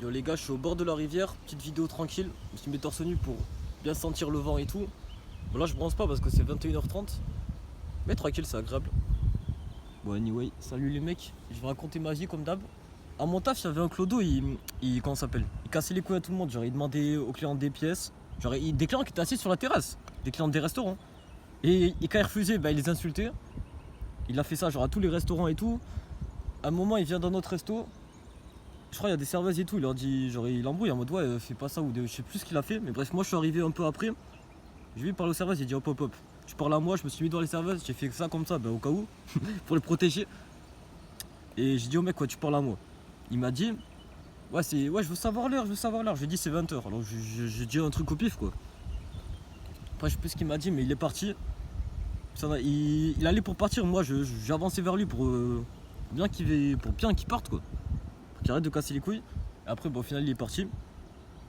Yo les gars, je suis au bord de la rivière, petite vidéo tranquille, je me suis mis torse nu pour bien sentir le vent et tout. Bon là je bronze pas parce que c'est 21h30, mais tranquille, c'est agréable. Bon anyway, salut les mecs, je vais raconter ma vie comme d'hab. À mon taf, il y avait un clodo, comment ça s'appelle, il cassait les couilles à tout le monde, genre il demandait aux clients des pièces, genre des clients qui étaient assis sur la terrasse, des clients des restaurants. Et quand ils refusaient, bah, il les insultait. Il a fait ça genre à tous les restaurants et tout. À un moment, il vient dans notre resto. Je crois qu'il y a des serveuses et tout, il leur dit, genre il embrouille en mode ouais fais pas ça ou je sais plus ce qu'il a fait, mais bref moi je suis arrivé un peu après, je lui ai parlé aux serveuses, j'ai dit hop hop hop, tu parles à moi, je me suis mis dans les serveuses, j'ai fait ça comme ça, bah, au cas où, pour les protéger, et j'ai dit au mec quoi tu parles à moi, il m'a dit ouais je veux savoir l'heure, je lui ai dit c'est 20h, alors j'ai dit un truc au pif quoi, après je sais plus ce qu'il m'a dit mais il est parti, il allait pour partir, moi j'ai avancé vers lui pour bien qu'il parte quoi, pour qu'il arrête de casser les couilles, et après bah, au final il est parti.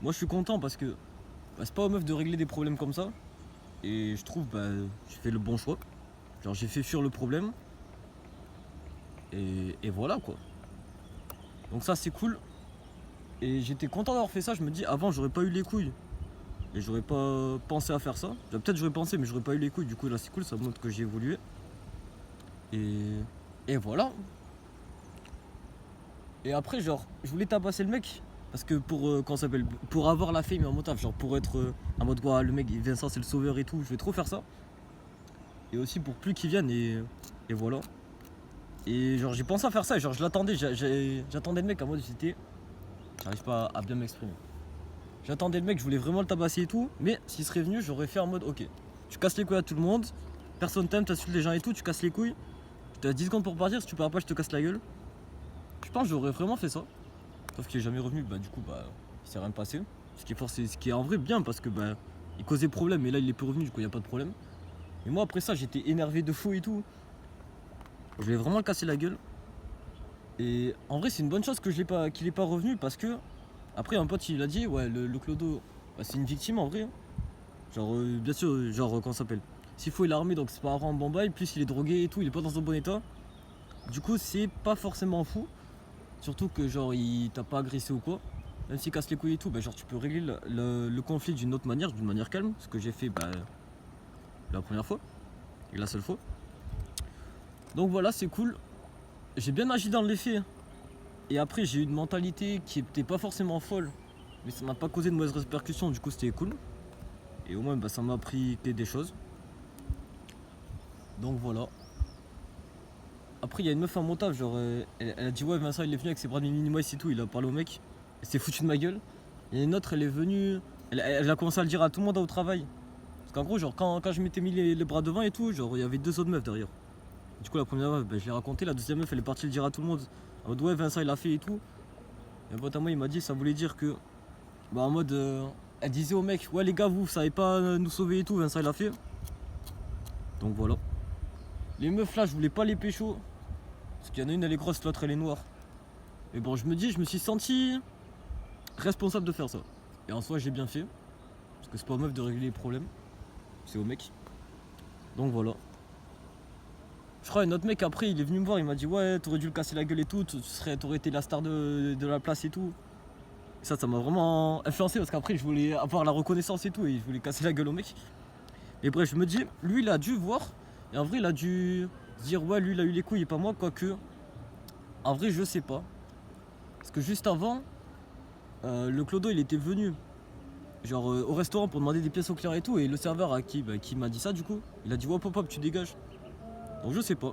Moi je suis content parce que bah, c'est pas aux meufs de régler des problèmes comme ça. Et je trouve bah j'ai fait le bon choix. Genre j'ai fait fuir le problème. Et voilà quoi. Donc ça c'est cool. Et j'étais content d'avoir fait ça. Je me dis avant j'aurais pas eu les couilles. Et j'aurais pas pensé à faire ça. Peut-être j'aurais pensé mais j'aurais pas eu les couilles. Du coup là c'est cool, ça montre que j'ai évolué. Et, et voilà. Et après genre je voulais tabasser le mec. Parce que comment ça s'appelle, pour avoir la fame en mode taf, genre pour être en mode quoi, le mec Vincent c'est le sauveur et tout, je vais trop faire ça. Et aussi pour plus qu'ils viennent et voilà. Et genre j'ai pensé à faire ça et genre je l'attendais, j'attendais le mec en mode j'étais. J'arrive pas à bien m'exprimer. J'attendais le mec, je voulais vraiment le tabasser et tout, mais s'il serait venu j'aurais fait en mode ok, tu casses les couilles à tout le monde, personne t'aime, t'insultes les gens et tout, tu casses les couilles, tu as 10 secondes pour partir, si tu pars pas je te casse la gueule. Je pense que j'aurais vraiment fait ça. Sauf qu'il est jamais revenu, bah du coup bah il s'est rien passé. Ce qui est en vrai bien parce que bah il causait problème et là il est plus revenu, du coup il y a pas de problème. Et moi après ça j'étais énervé de fou et tout. Je vais vraiment le casser la gueule. Et en vrai c'est une bonne chose que qu'il est pas revenu parce que après un pote il a dit ouais le clodo bah, c'est une victime en vrai. Genre bien sûr genre comment ça s'appelle. S'il faut il est armé donc c'est pas un rang bon bail, plus il est drogué et tout, il est pas dans un bon état. Du coup c'est pas forcément fou. Surtout que genre il t'a pas agressé ou quoi. Même s'il casse les couilles et tout, bah, genre tu peux régler le conflit d'une autre manière, d'une manière calme. Ce que j'ai fait bah, la première fois et la seule fois. Donc voilà c'est cool. J'ai bien agi dans les faits. Et après, j'ai eu une mentalité qui était pas forcément folle, mais ça m'a pas causé de mauvaises répercussions, du coup, c'était cool. Et au moins, bah, ça m'a appris des choses. Donc voilà. Après, il y a une meuf à mon taf, genre, elle a dit ouais, Vincent, il est venu avec ses bras de mini-moise et tout, il a parlé au mec. Elle s'est foutu de ma gueule. Il y a une autre, elle est venue, elle a commencé à le dire à tout le monde au travail. Parce qu'en gros, genre, quand je m'étais mis les bras devant et tout, genre, il y avait deux autres meufs derrière. Du coup, la première meuf, bah, je l'ai raconté, la deuxième meuf, elle est partie le dire à tout le monde. En mode ouais, Vincent, il a fait et tout. Et un pote à moi, il m'a dit, ça voulait dire que bah en mode elle disait au mec ouais les gars vous savez pas nous sauver et tout, Vincent il a fait. Donc voilà. Les meufs là je voulais pas les pécho. Parce qu'il y en a une elle est grosse, l'autre elle est noire. Mais bon je me suis senti responsable de faire ça. Et en soi j'ai bien fait. Parce que c'est pas aux meufs de régler les problèmes. C'est au mec. Donc voilà. Je crois un autre mec après il est venu me voir, il m'a dit ouais t'aurais dû le casser la gueule et tout, t'aurais été la star de la place et tout. Et ça m'a vraiment influencé parce qu'après je voulais avoir la reconnaissance et tout et je voulais casser la gueule au mec. Et bref, je me dis, lui il a dû voir, et en vrai il a dû se dire ouais lui il a eu les couilles et pas moi, quoique en vrai je sais pas. Parce que juste avant, le clodo il était venu genre au restaurant pour demander des pièces aux clients et tout, et le serveur qui m'a dit ça du coup, il a dit ouais pop pop tu dégages. Donc je sais pas.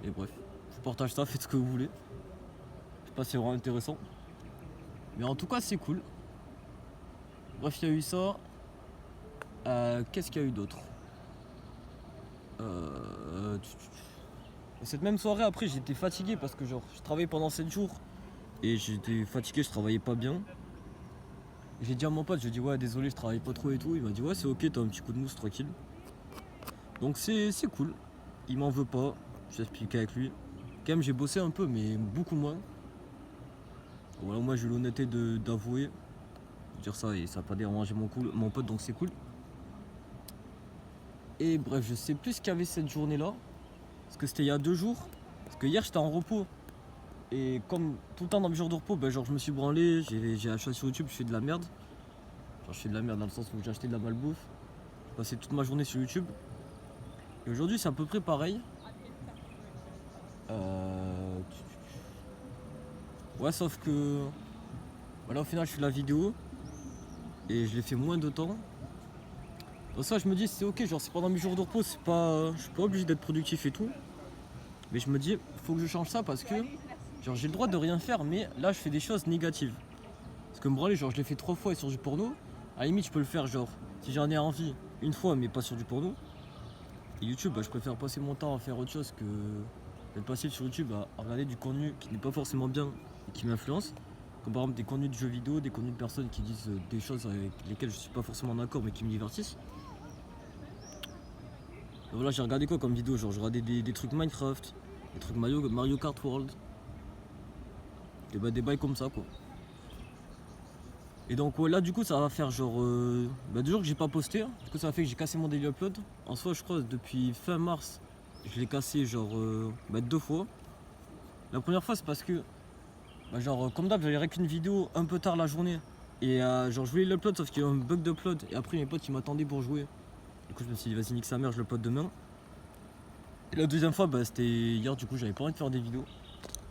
Et bref, je partage ça, faites ce que vous voulez. Je sais pas si c'est vraiment intéressant. Mais en tout cas c'est cool. Bref il y a eu ça. Qu'est-ce qu'il y a eu d'autre? Cette même soirée après j'étais fatigué parce que genre je travaillais pendant 7 jours et j'étais fatigué, je travaillais pas bien. J'ai dit à mon pote, j'ai dit ouais désolé je travaille pas trop et tout, il m'a dit ouais c'est ok t'as un petit coup de mousse tranquille. Donc c'est cool, il m'en veut pas, je t'explique avec lui. Quand même j'ai bossé un peu mais beaucoup moins. Voilà moi j'ai eu l'honnêteté d'avouer, de dire ça et ça a pas dérangé mon pote donc c'est cool. Et bref je sais plus ce qu'il y avait cette journée là. Parce que c'était il y a 2 jours. Parce que hier j'étais en repos. Et comme tout le temps dans mes jours de repos, bah, genre je me suis branlé, j'ai acheté sur YouTube, je fais de la merde. Genre je fais de la merde dans le sens où j'ai acheté de la malbouffe. J'ai passé toute ma journée sur YouTube. Et aujourd'hui c'est à peu près pareil. Euh... Ouais, sauf que voilà, au final je fais de la vidéo et je l'ai fait moins de temps. Donc ça je me dis c'est ok, genre c'est pendant mes jours de repos, c'est pas, je suis pas obligé d'être productif et tout. Mais je me dis faut que je change ça parce que genre j'ai le droit de rien faire, mais là je fais des choses négatives. Parce que me branler, genre je l'ai fait 3 fois et sur du porno. À la limite je peux le faire genre si j'en ai envie une fois mais pas sur du porno. Et YouTube, bah, je préfère passer mon temps à faire autre chose que d'être passif sur YouTube à regarder du contenu qui n'est pas forcément bien et qui m'influence. Comme par exemple des contenus de jeux vidéo, des contenus de personnes qui disent des choses avec lesquelles je suis pas forcément d'accord mais qui me divertissent. Et voilà, j'ai regardé quoi comme vidéo, genre j'ai regardé des trucs Minecraft, des trucs Mario Kart World. Et bah des bails comme ça quoi. Et donc ouais, là du coup ça va faire genre 2 jours que j'ai pas posté. Du coup ça a fait que j'ai cassé mon daily upload. En soi je crois depuis fin mars je l'ai cassé genre 2 fois. La première fois c'est parce que genre comme d'hab j'avais qu'une vidéo un peu tard la journée. Et genre je voulais l'upload sauf qu'il y a eu un bug d'upload. Et après mes potes ils m'attendaient pour jouer. Du coup je me suis dit vas-y nique sa mère, je l'upload demain. Et la deuxième fois c'était hier, du coup j'avais pas envie de faire des vidéos.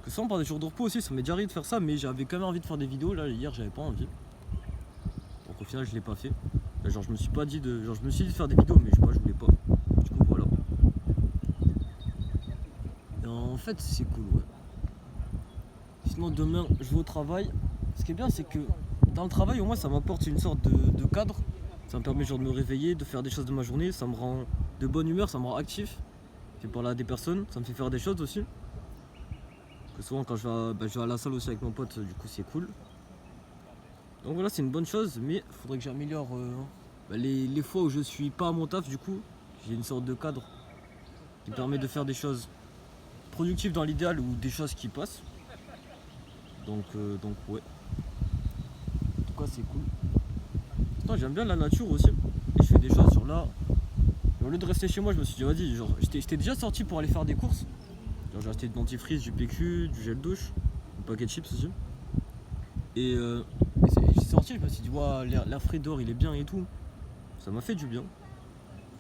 Que souvent par des jours de repos aussi ça m'est déjà arrivé de faire ça, mais j'avais quand même envie de faire des vidéos. Là hier j'avais pas envie. Donc au final je l'ai pas fait. Genre je me suis pas dit de. Genre je me suis dit de faire des vidéos mais je sais pas, je voulais pas. Du coup voilà. Et en fait c'est cool ouais. Sinon demain je vais au travail. Ce qui est bien c'est que dans le travail au moins ça m'apporte une sorte de cadre. Ça me permet genre de me réveiller, de faire des choses de ma journée, ça me rend de bonne humeur, ça me rend actif. Je fais parler à des personnes, ça me fait faire des choses aussi. Que souvent quand je vais à la salle aussi avec mon pote, du coup c'est cool. Donc voilà c'est une bonne chose mais faudrait que j'améliore les fois où je suis pas à mon taf du coup. J'ai une sorte de cadre qui me permet de faire des choses productives dans l'idéal ou des choses qui passent. Donc ouais. En tout cas c'est cool. Putain, j'aime bien la nature aussi. Et je fais des choses sur là. Et au lieu de rester chez moi, je me suis dit vas-y, genre j'étais déjà sorti pour aller faire des courses. Genre j'ai acheté du dentifrice, du PQ, du gel douche, un paquet de chips aussi. Et j'ai sorti, je me suis dit ouais, l'air frais dehors il est bien et tout. Ça m'a fait du bien.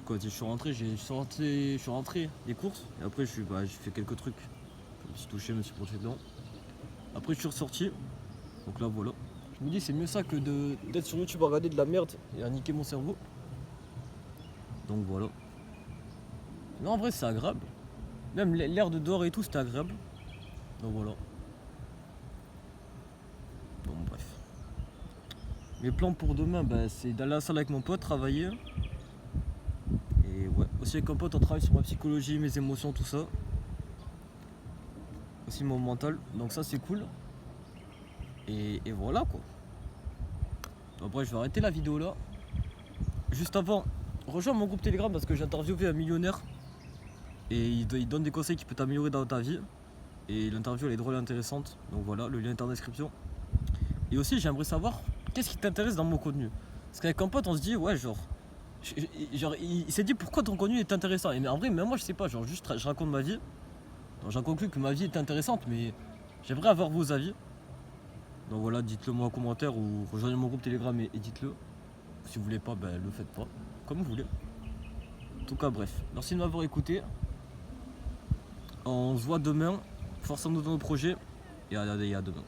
Quand je suis rentré, je suis rentré des courses et après j'ai fait quelques trucs. Je me suis touché, je me suis brossé dedans. Après je suis ressorti. Donc là voilà. Je me dis c'est mieux ça que d'être sur YouTube à regarder de la merde et à niquer mon cerveau. Donc voilà. Non en vrai c'est agréable. Même l'air de dehors et tout c'était agréable. Donc voilà. Bon bref. Mes plans pour demain c'est d'aller à la salle avec mon pote, travailler. Et ouais. Aussi avec un pote on travaille sur ma psychologie, mes émotions, tout ça. Aussi mon mental. Donc ça c'est cool. Et voilà quoi. Après je vais arrêter la vidéo là. Juste avant, rejoins mon groupe Telegram parce que j'ai interviewé un millionnaire. Et il donne des conseils qui peuvent t'améliorer dans ta vie. Et l'interview elle est drôle et intéressante. Donc voilà, le lien est en description. Et aussi j'aimerais savoir qu'est-ce qui t'intéresse dans mon contenu. Parce qu'avec un pote on se dit ouais genre il s'est dit pourquoi ton contenu est intéressant. Et mais en vrai même moi je sais pas, genre juste je raconte ma vie. Donc j'en conclus que ma vie est intéressante mais j'aimerais avoir vos avis. Donc voilà, dites-le moi en commentaire ou rejoignez mon groupe Telegram et dites-le. Si vous voulez pas, le faites pas. Comme vous voulez. En tout cas bref, merci de m'avoir écouté. On se voit demain. Force à nous dans nos projets. Et à demain.